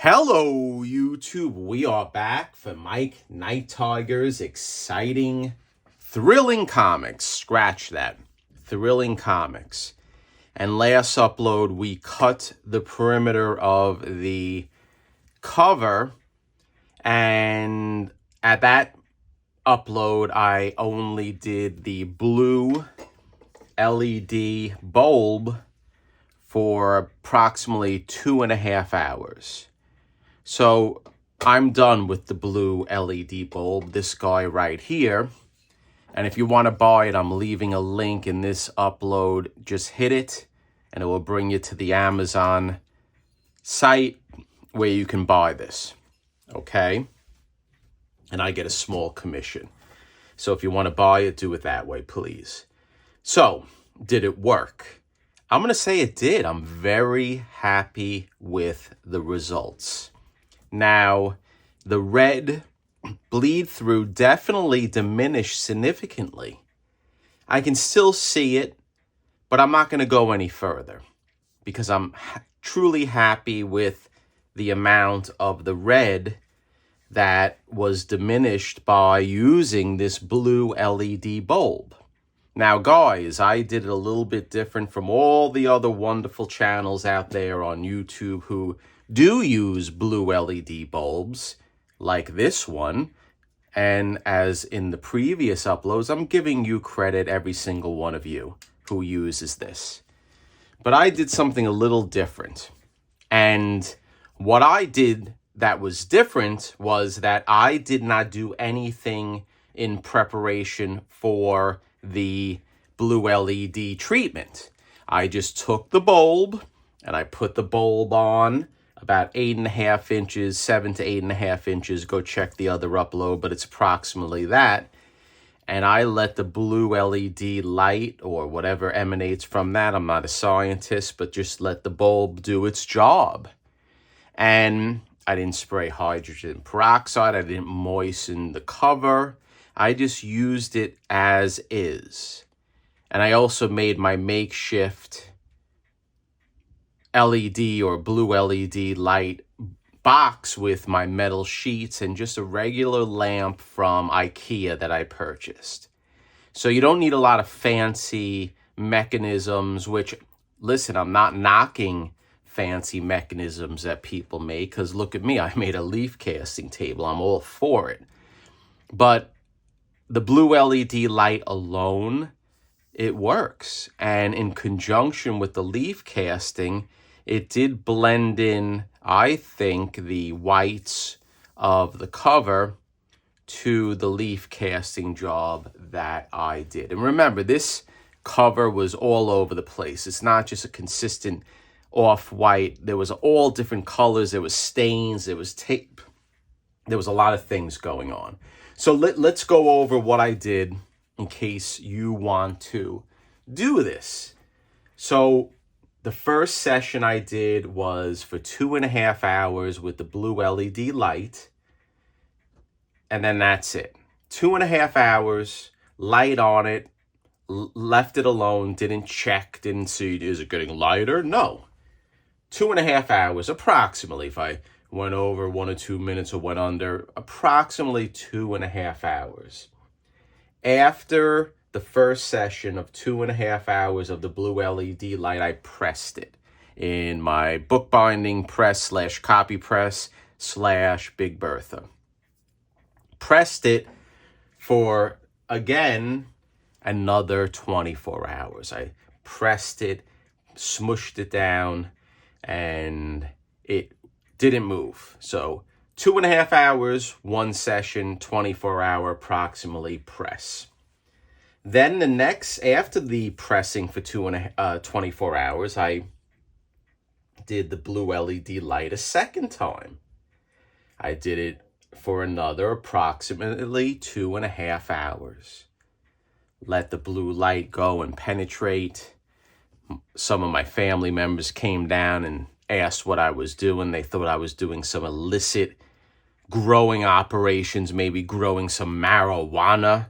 Hello, YouTube. We are back for Mike Night Tiger's exciting, thrilling comics. Scratch that. Thrilling comics. And last upload, we cut the perimeter of the cover. And at that upload, I only did the blue LED bulb for approximately 2.5 hours. So I'm done with the blue LED bulb, this guy right here. And if you want to buy it, I'm leaving a link in this upload. Just hit it and it will bring you to the Amazon site where you can buy this. Okay? And I get a small commission. So if you want to buy it, do it that way, please. So, did it work? I'm going to say it did. I'm very happy with the results. Now, the red bleed through definitely diminished significantly. I can still see it, but I'm not going to go any further because I'm truly happy with the amount of the red that was diminished by using this blue LED bulb. Now, guys, I did it a little bit different from all the other wonderful channels out there on YouTube who do use blue LED bulbs like this one. And as in the previous uploads, I'm giving you credit, every single one of you who uses this. But I did something a little different. And what I did that was different was that I did not do anything in preparation for the blue LED treatment. I just took the bulb and I put the bulb on about 8.5 inches, 7 to 8.5 inches. Go check the other upload, but it's approximately that. And I let the blue LED light or whatever emanates from that, I'm not a scientist, but just let the bulb do its job. And I didn't spray hydrogen peroxide. I didn't moisten the cover. I just used it as is. And I also made my makeshift LED or blue LED light box with my metal sheets and just a regular lamp from IKEA that I purchased. So you don't need a lot of fancy mechanisms, which, listen, I'm not knocking fancy mechanisms that people make, because look at me, I made a leaf casting table. I'm all for it. But the blue LED light alone, it works. And in conjunction with the leaf casting, it did blend in, I think, the whites of the cover to the leaf casting job that I did. And remember, this cover was all over the place. It's not just a consistent off-white. There was all different colors. There was stains. There was tape. There was a lot of things going on. So let's go over what I did in case you want to do this. So the first session I did was for 2.5 hours with the blue LED light. And then that's it. 2.5 hours, light on it, left it alone, didn't check, didn't see, is it getting lighter? No. 2.5 hours, approximately, if I went over 1 or 2 minutes or went under, approximately 2.5 hours. After the first session of 2.5 hours of the blue LED light, I pressed it in my bookbinding press / copy press / Big Bertha. Pressed it for, again, another 24 hours. I pressed it, smushed it down, and it didn't move. So 2.5 hours, one session, 24-hour approximately press. Then the next, after the pressing for 24 hours, I did the blue LED light a second time. I did it for another approximately 2.5 hours. Let the blue light go and penetrate. Some of my family members came down and asked what I was doing. They thought I was doing some illicit growing operations, maybe growing some marijuana.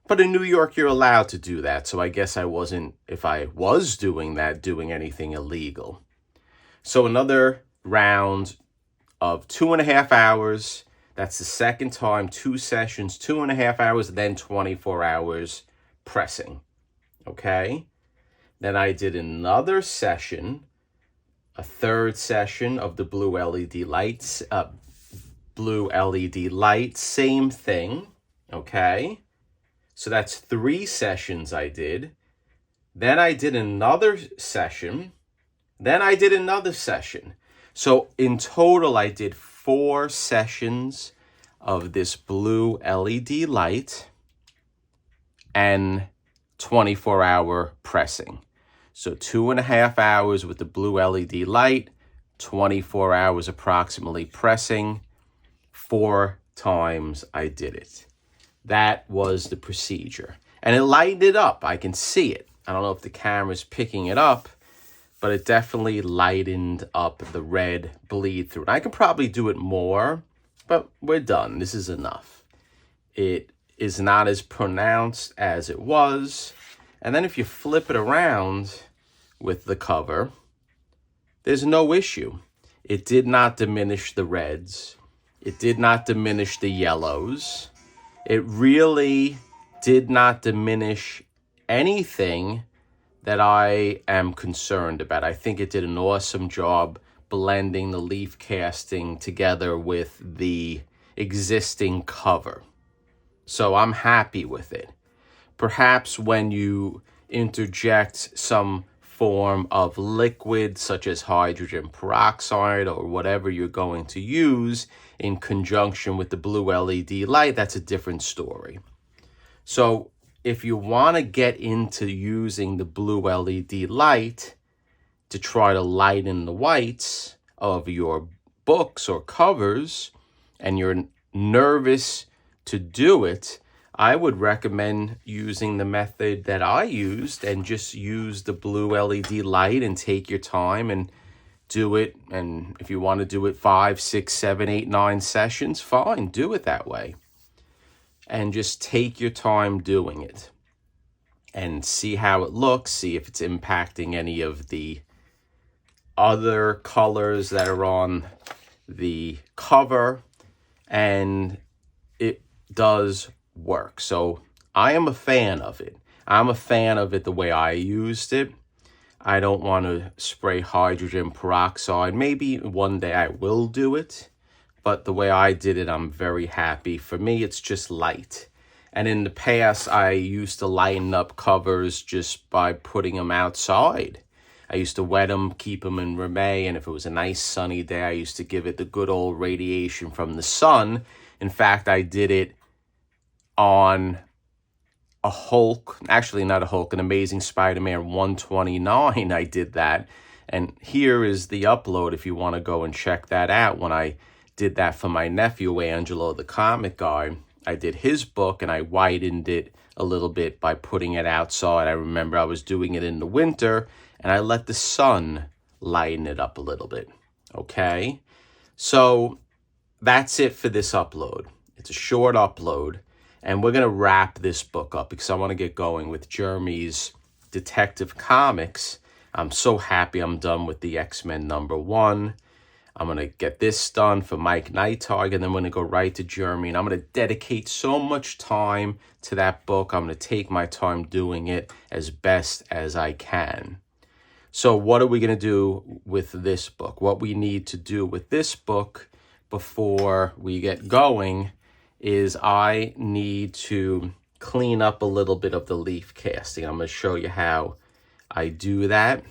But in New York, you're allowed to do that. So I guess I wasn't, if I was doing that, doing anything illegal. So another round of 2.5 hours. That's the second time, 2 sessions, 2.5 hours, then 24 hours pressing. Okay? Then I did another session, a third session of the blue LED lights, same thing. Okay? So that's 3 sessions I did. Then I did another session. Then I did another session. So in total, I did 4 sessions of this blue LED light and 24-hour pressing. So 2.5 hours with the blue LED light, 24 hours approximately pressing. 4 times I did it. That was the procedure. And it lightened it up. I can see it. I don't know if the camera's picking it up, but it definitely lightened up the red bleed through. And I could probably do it more, but we're done. This is enough. It is not as pronounced as it was. And then if you flip it around with the cover, there's no issue. It did not diminish the reds. It did not diminish the yellows. It really did not diminish anything that I am concerned about. I think it did an awesome job blending the leaf casting together with the existing cover. So I'm happy with it. Perhaps when you interject some form of liquid such as hydrogen peroxide or whatever you're going to use in conjunction with the blue LED light, that's a different story. So if you want to get into using the blue LED light to try to lighten the whites of your books or covers, and you're nervous to do it, I would recommend using the method that I used and just use the blue LED light and take your time and do it. And if you want to do it 5, 6, 7, 8, 9 sessions, fine, do it that way. And just take your time doing it and see how it looks, see if it's impacting any of the other colors that are on the cover, and it does work. So I am a fan of it. I'm a fan of it the way I used it. I don't want to spray hydrogen peroxide. Maybe one day I will do it, but the way I did it, I'm very happy. For me, it's just light. And in the past, I used to lighten up covers just by putting them outside. I used to wet them, keep them in Ramée, and if it was a nice sunny day, I used to give it the good old radiation from the sun. In fact, I did it on a Hulk, actually not a Hulk, an Amazing Spider-Man 129, I did that. And here is the upload if you want to go and check that out. When I did that for my nephew, Angelo, the comic guy, I did his book and I widened it a little bit by putting it outside. I remember I was doing it in the winter and I let the sun lighten it up a little bit. Okay? So that's it for this upload. It's a short upload. And we're going to wrap this book up because I want to get going with Jeremy's Detective Comics. I'm so happy I'm done with the X-Men #1. I'm going to get this done for Mike Nighthawk, and then I'm going to go right to Jeremy. And I'm going to dedicate so much time to that book. I'm going to take my time doing it as best as I can. So what are we going to do with this book? What we need to do with this book before we get going is I need to clean up a little bit of the leaf casting. I'm going to show you how I do that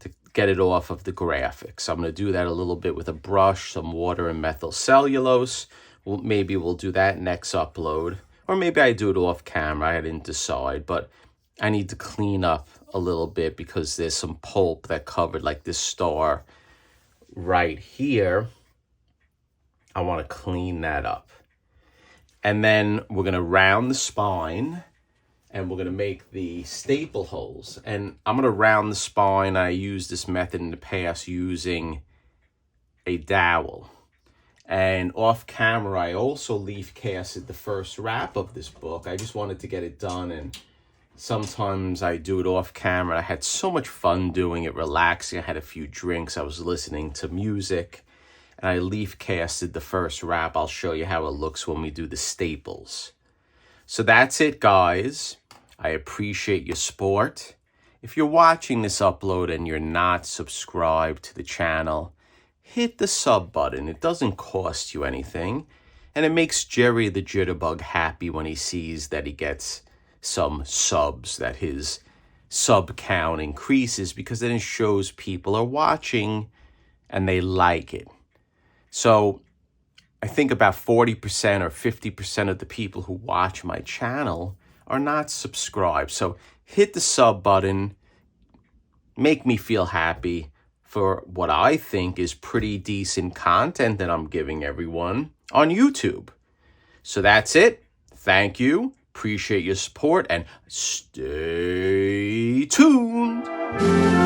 to get it off of the graphics. I'm going to do that a little bit with a brush, some water and methyl cellulose. Maybe we'll do that next upload. Or maybe I do it off camera. I didn't decide. But I need to clean up a little bit because there's some pulp that covered like this star right here. I want to clean that up. And then we're going to round the spine and we're going to make the staple holes. And I'm going to round the spine. I used this method in the past using a dowel. And off camera, I also leaf casted the first wrap of this book. I just wanted to get it done. And sometimes I do it off camera. I had so much fun doing it, relaxing. I had a few drinks. I was listening to music. and I leaf casted the first wrap. I'll show you how it looks when we do the staples. So that's it, guys. I appreciate your support. If you're watching this upload and you're not subscribed to the channel, hit the sub button. It doesn't cost you anything. And it makes Jerry the Jitterbug happy when he sees that he gets some subs, that his sub count increases, because then it shows people are watching and they like it. So I think about 40% or 50% of the people who watch my channel are not subscribed. So hit the sub button, make me feel happy for what I think is pretty decent content that I'm giving everyone on YouTube. So that's it. Thank you. Appreciate your support and stay tuned.